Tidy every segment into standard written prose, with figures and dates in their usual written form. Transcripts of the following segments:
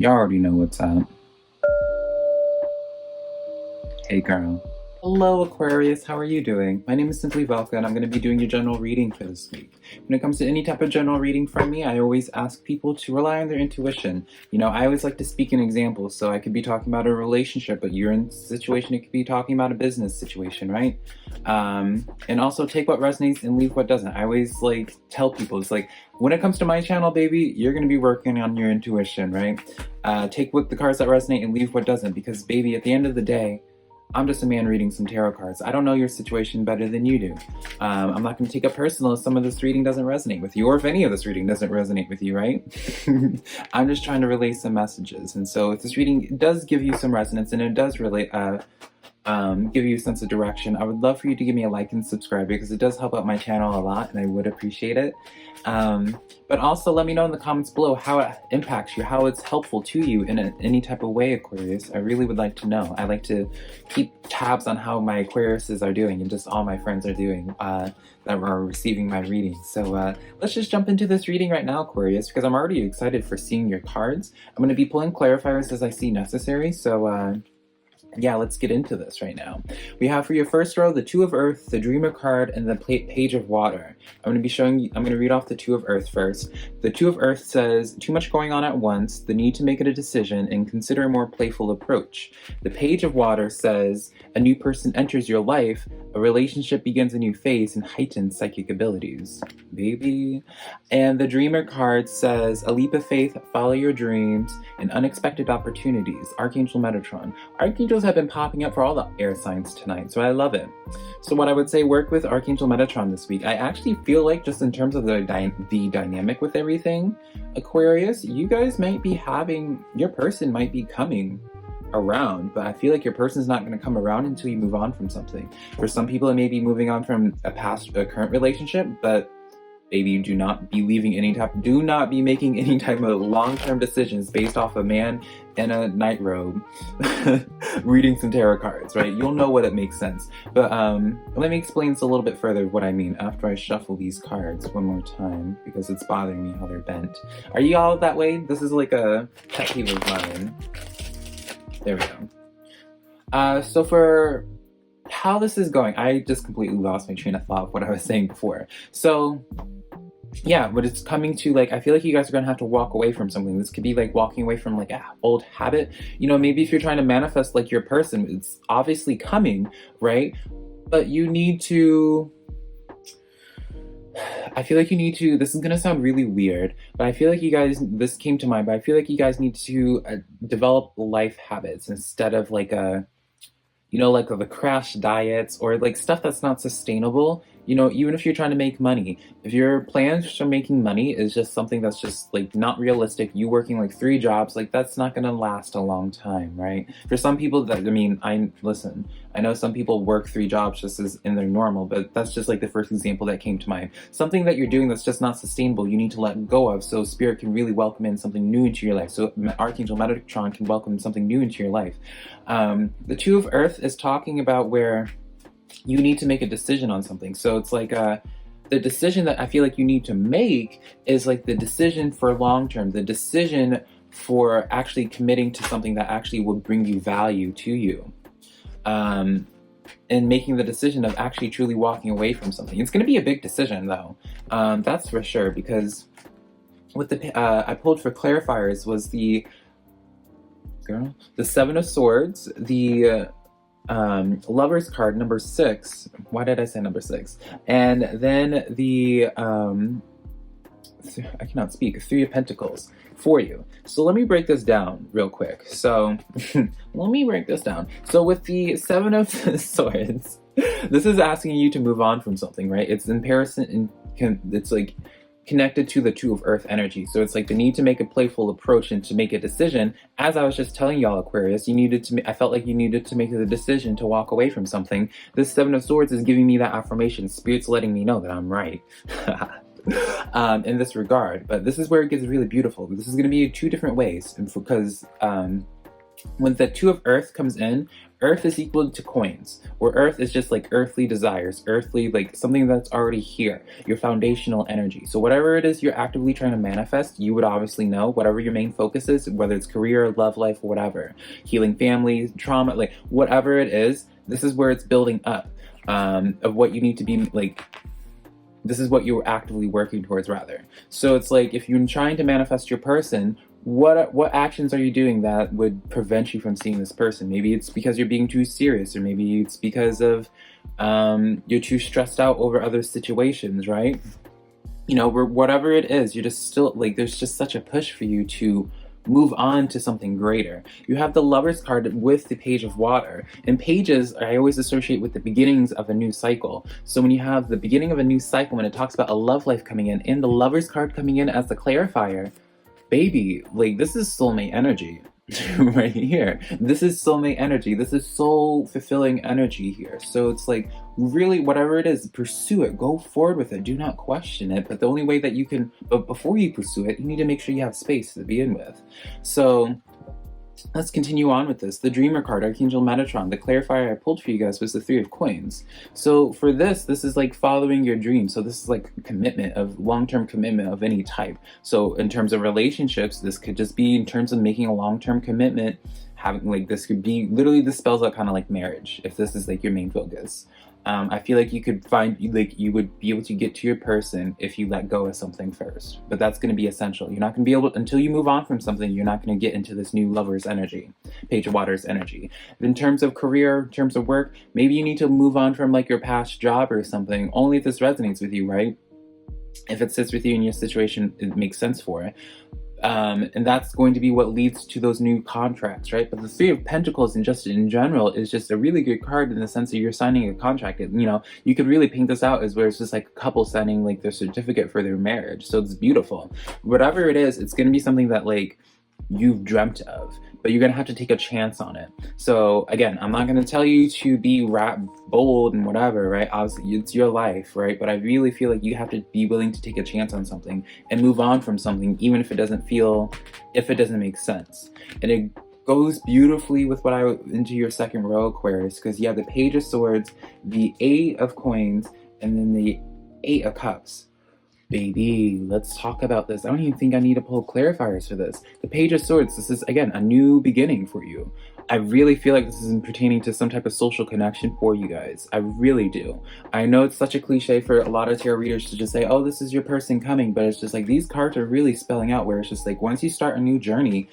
You already know what's up. Hey girl. Hello Aquarius, how are you doing? My name is Simply Velka and I'm going to be doing your general reading for this week. When it comes to any type of general reading from me, I always ask people to rely on their intuition. You know, I always like to speak in examples, so I could be talking about a relationship, but you're in a situation, it could be talking about a business situation, right? And also take what resonates and leave what doesn't. I always like tell people, it's like, when it comes to my channel, baby, you're going to be working on your intuition, right? Take what the cards that resonate and leave what doesn't, because baby, at the end of the day, I'm just a man reading some tarot cards. I don't know your situation better than you do. I'm not going to take it personal if some of this reading doesn't resonate with you, or if any of this reading doesn't resonate with you, right? I'm just trying to relay some messages. And so if this reading does give you some resonance and it does relate, give you a sense of direction, I would love for you to give me a like and subscribe, because it does help out my channel a lot and I would appreciate it. But also let me know in the comments below how it impacts you, how it's helpful to you in any type of way, Aquarius. I really would like to know. I like to keep tabs on how my Aquariuses are doing and just all my friends are doing that are receiving my reading. So let's just jump into this reading right now, Aquarius, because I'm already excited for seeing your cards. I'm going to be pulling clarifiers as I see necessary, so yeah, let's get into this right now. We have for your first row the Two of Earth, the Dreamer card, and the Page of Water. I'm going to read off the Two of Earth first. The Two of Earth says, too much going on at once, the need to make a decision, and consider a more playful approach. The Page of Water says, a new person enters your life, a relationship begins a new phase, and heightens psychic abilities. Baby. And the Dreamer card says, a leap of faith, follow your dreams, and unexpected opportunities. Archangel Metatron. Archangels have been popping up for all the air signs tonight, so I love it. So what I would say, work with Archangel Metatron this week. I actually feel like, just in terms of the dynamic with everything, Aquarius, you guys might be having, your person might be coming around, but I feel like your person's not going to come around until you move on from something. For some people, it may be moving on from a current relationship, but baby, do not be making any type of long-term decisions based off a man in a night robe reading some tarot cards, right? You'll know what it makes sense. But let me explain this a little bit further what I mean after I shuffle these cards one more time, because it's bothering me how they're bent. Are you all that way? This is like a pet peeve of mine. There we go. So for how this is going, I just completely lost my train of thought of what I was saying before. So yeah, but it's coming to, like, I feel like you guys are gonna have to walk away from something. This could be like walking away from like an old habit. You know, maybe if you're trying to manifest like your person, it's obviously coming, right? But you need to, I feel like you need to, this is gonna sound really weird, but I feel like you guys, this came to mind, but I feel like you guys need to develop life habits instead of like like the crash diets or like stuff that's not sustainable. You know, even if you're trying to make money, if your plans for making money is just something that's just like not realistic, you working like 3 jobs, like that's not gonna last a long time, right? For some people, that, I mean, listen, I know some people work 3 jobs just as in their normal, but that's just like the first example that came to mind. Something that you're doing that's just not sustainable, you need to let go of, so Spirit can really welcome in something new into your life. So Archangel Metatron can welcome something new into your life. The Two of Earth is talking about where you need to make a decision on something. So it's like the decision that I feel like you need to make is like the decision for long term, the decision for actually committing to something that actually will bring you value to you. And making the decision of actually truly walking away from something. It's going to be a big decision though. That's for sure, because with the I pulled for clarifiers was the Seven of Swords, the Lover's card, number 6. Why did I say number 6? And then the I cannot speak. 3 of Pentacles for you. So let me break this down real quick. So let me break this down. So with the 7 of Swords, this is asking you to move on from something, right? It's in comparison, it's like connected to the Two of Earth energy. So it's like the need to make a playful approach and to make a decision. As I was just telling y'all, Aquarius, I felt like you needed to make the decision to walk away from something. This 7 of Swords is giving me that affirmation. Spirit's letting me know that I'm right. In this regard. But this is where it gets really beautiful. This is going to be 2 different ways, because When the two of earth comes in, earth is equal to coins, or earth is just like earthly desires, earthly, like something that's already here, your foundational energy. So whatever it is you're actively trying to manifest, you would obviously know whatever your main focus is, whether it's career, love life, whatever, healing family, trauma, like whatever it is, this is where it's building up, of what you need to be like. This is what you're actively working towards, rather. So it's like, if you're trying to manifest your person, what actions are you doing that would prevent you from seeing this person? Maybe it's because you're being too serious, or maybe it's because of you're too stressed out over other situations, right? You know, whatever it is, you're just still like, there's just such a push for you to move on to something greater. You have the Lovers card with the Page of Water, and pages I always associate with the beginnings of a new cycle. So when you have the beginning of a new cycle, when it talks about a love life coming in, and the Lovers card coming in as the clarifier, baby, like this is soulmate energy right here. This is soulmate energy. This is soul fulfilling energy here. So it's like, really, whatever it is, pursue it, go forward with it, do not question it. But the only way that you can, but before you pursue it, you need to make sure you have space to begin with. So let's continue on with this. The Dreamer card, Archangel Metatron, the clarifier I pulled for you guys was the Three of Coins. So for this is like following your dream. So this is like commitment, of long-term commitment of any type. So in terms of relationships, this could just be in terms of making a long-term commitment, having like, this could be literally, this spells out kind of like marriage, if this is like your main focus. I feel like you could find, like, you would be able to get to your person if you let go of something first, but that's going to be essential. You're not going to be able, until you move on from something, you're not going to get into this new Lover's energy, Page of Water's energy. In terms of career, in terms of work, maybe you need to move on from like your past job or something, only if this resonates with you, right? If it sits with you in your situation, it makes sense for it. And that's going to be what leads to those new contracts, right? But the Three of Pentacles, and just in general, is just a really good card in the sense that you're signing a contract. You know, you could really paint this out as where it's just like a couple signing like their certificate for their marriage. So it's beautiful. Whatever it is, it's going to be something that like you've dreamt of, but you're gonna have to take a chance on it. So again, I'm not gonna tell you to be bold and whatever, right? Obviously, it's your life, right? But I really feel like you have to be willing to take a chance on something and move on from something, even if it doesn't make sense. And it goes beautifully with what into your second row, Aquarius, because you have the Page of Swords, the Eight of Coins, and then the Eight of Cups. Baby, let's talk about this. I don't even think I need to pull clarifiers for this. The Page of Swords, this is, again, a new beginning for you. I really feel like this is pertaining to some type of social connection for you guys. I really do. I know it's such a cliche for a lot of tarot readers to just say, oh, this is your person coming, but it's just like, these cards are really spelling out where it's just like, once you start a new journey,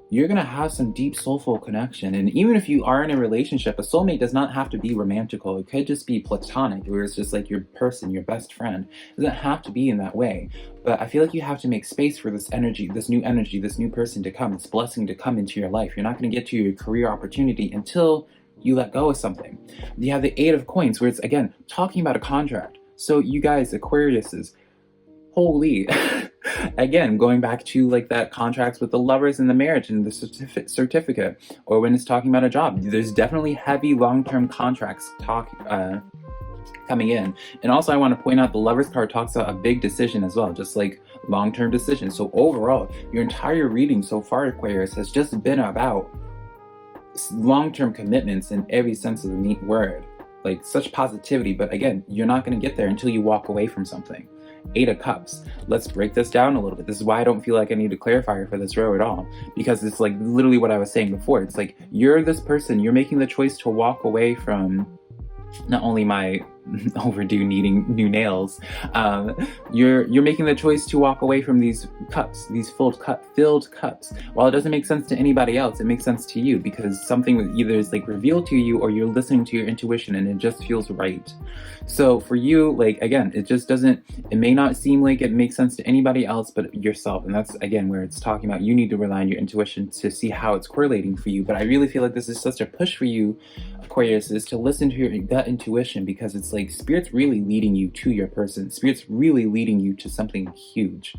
you're gonna have some deep soulful connection. And even if you are in a relationship, a soulmate does not have to be romantical. It could just be platonic, where it's just like your person, your best friend. It doesn't have to be in that way. But I feel like you have to make space for this energy, this new person to come, this blessing to come into your life. You're not gonna get to your career opportunity until you let go of something. You have the Eight of Coins, where it's, again, talking about a contract. So you guys, Aquariuses, holy, again, going back to like that contracts with the Lovers and the marriage and the certificate, or when it's talking about a job, there's definitely heavy long-term contracts coming in. And also I want to point out the Lovers card talks about a big decision as well, just like long-term decision. So overall, your entire reading so far, Aquarius, has just been about long-term commitments in every sense of the neat word, like such positivity. But again, you're not going to get there until you walk away from something. Eight of Cups. Let's break this down a little bit. This is why I don't feel like I need a clarifier for this row at all, because it's like literally what I was saying before. It's like, you're this person, you're making the choice to walk away from not only my overdue needing new nails, you're making the choice to walk away from these cups, these filled cups. While it doesn't make sense to anybody else, it makes sense to you, because something either is like revealed to you, or you're listening to your intuition and it just feels right. So for you, like, again, it may not seem like it makes sense to anybody else but yourself. And that's, again, where it's talking about you need to rely on your intuition to see how it's correlating for you. But I really feel like this is such a push for you, Aquarius, is to listen to your gut intuition, because it's like Spirit's really leading you to your person. Spirit's really leading you to something huge.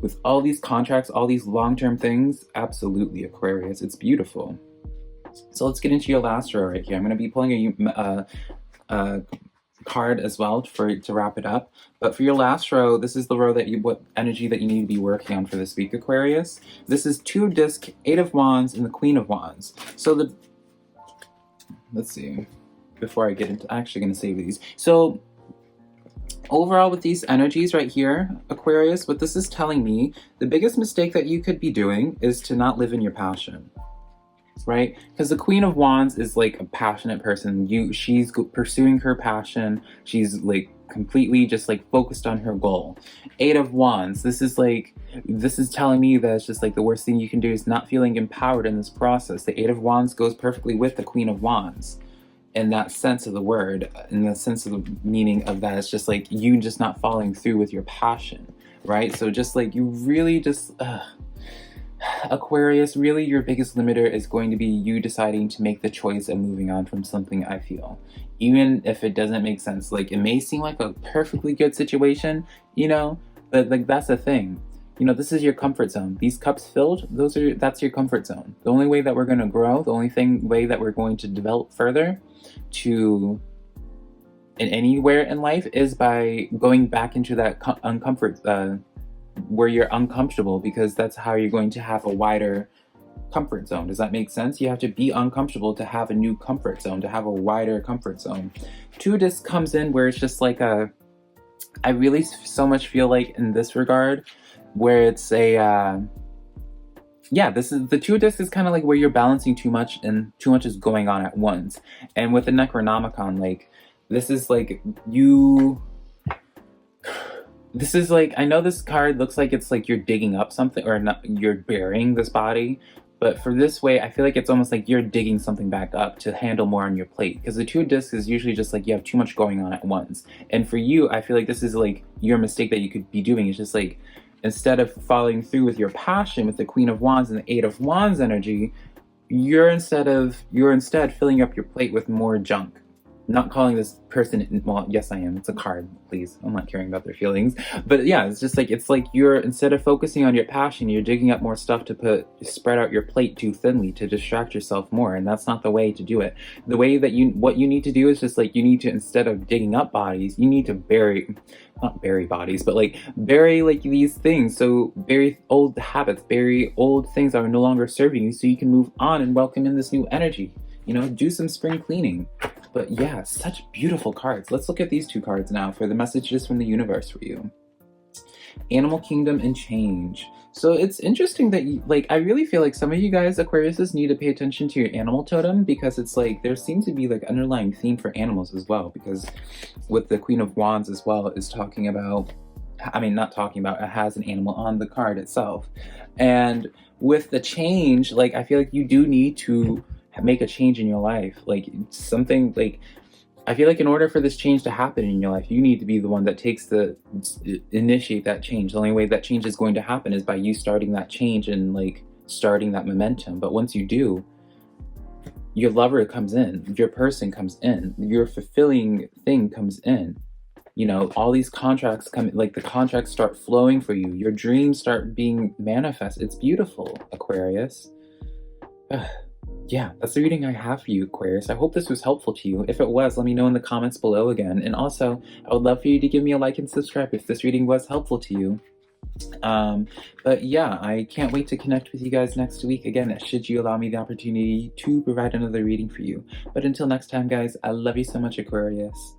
With all these contracts, all these long-term things, absolutely, Aquarius, it's beautiful. So let's get into your last row right here. I'm going to be pulling a card as well to wrap it up. But for your last row, this is the row that what energy that you need to be working on for this week, Aquarius. This is 2 of Disc, 8 of Wands, and the Queen of Wands. So let's see, before I get into, I'm actually going to save these. So overall with these energies right here, Aquarius, what this is telling me, the biggest mistake that you could be doing is to not live in your passion. Right? Because the Queen of Wands is like a passionate person. She's pursuing her passion. She's like completely just like focused on her goal. 8 of Wands, this is telling me that it's just like the worst thing you can do is not feeling empowered in this process. The 8 of Wands goes perfectly with the Queen of Wands in that sense of the word, in the sense of the meaning of that. It's just like you just not following through with your passion, right? So just like you really just Aquarius, really your biggest limiter is going to be you deciding to make the choice of moving on from something, I feel. Even if it doesn't make sense. Like, it may seem like a perfectly good situation, you know, but like that's the thing. You know, this is your comfort zone. These cups filled, that's your comfort zone. The only way that we're going to grow, the only way that we're going to develop further in anywhere in life is by going back into that uncomfort where you're uncomfortable, because that's how you're going to have a wider comfort zone. Does that make sense? You have to be uncomfortable to have a new comfort zone, to have a wider comfort zone. 2 of Discs comes in where it's just like I really so much feel like in this regard where it's this is the 2 of Discs is kind of like where you're balancing too much and too much is going on at once. And with the Necronomicon, like this is like this is like, I know this card looks like it's like you're digging up something or not, you're burying this body, but for this way, I feel like it's almost like you're digging something back up to handle more on your plate. Because the 2 of Discs is usually just like you have too much going on at once. And for you, I feel like this is like your mistake that you could be doing. It's just like, instead of following through with your passion with the Queen of Wands and the 8 of Wands energy, you're instead filling up your plate with more junk. Not calling this person, well, yes I am, it's a card, please, I'm not caring about their feelings, but yeah, it's just like, it's like you're, instead of focusing on your passion, you're digging up more stuff to spread out your plate too thinly, to distract yourself more, and that's not the way to do it. The way that what you need to do is just like, you need to, instead of digging up bodies, you need to not bury bodies, but like, bury like these things, so bury old habits, bury old things that are no longer serving you, so you can move on and welcome in this new energy, you know, do some spring cleaning. But yeah, such beautiful cards. Let's look at these 2 cards now for the messages from the universe for you. Animal Kingdom and Change. So it's interesting that I really feel like some of you guys, Aquariuses, need to pay attention to your animal totem, because it's like there seems to be like underlying theme for animals as well, because with the Queen of Wands as well is talking about, I mean, not talking about, it has an animal on the card itself. And with the change, like I feel like you do need to make a change in your life, like something like, I feel like in order for this change to happen in your life, you need to be the one that initiate that change. The only way that change is going to happen is by you starting that change and like starting that momentum. But once you do, your lover comes in, your person comes in, your fulfilling thing comes in. You know, all these contracts come, like the contracts start flowing for you. Your dreams start being manifest. It's beautiful, Aquarius. Yeah, that's the reading I have for you, Aquarius. I hope this was helpful to you. If it was, let me know in the comments below again. And also, I would love for you to give me a like and subscribe if this reading was helpful to you. But yeah, I can't wait to connect with you guys next week. Again, should you allow me the opportunity to provide another reading for you. But until next time, guys, I love you so much, Aquarius.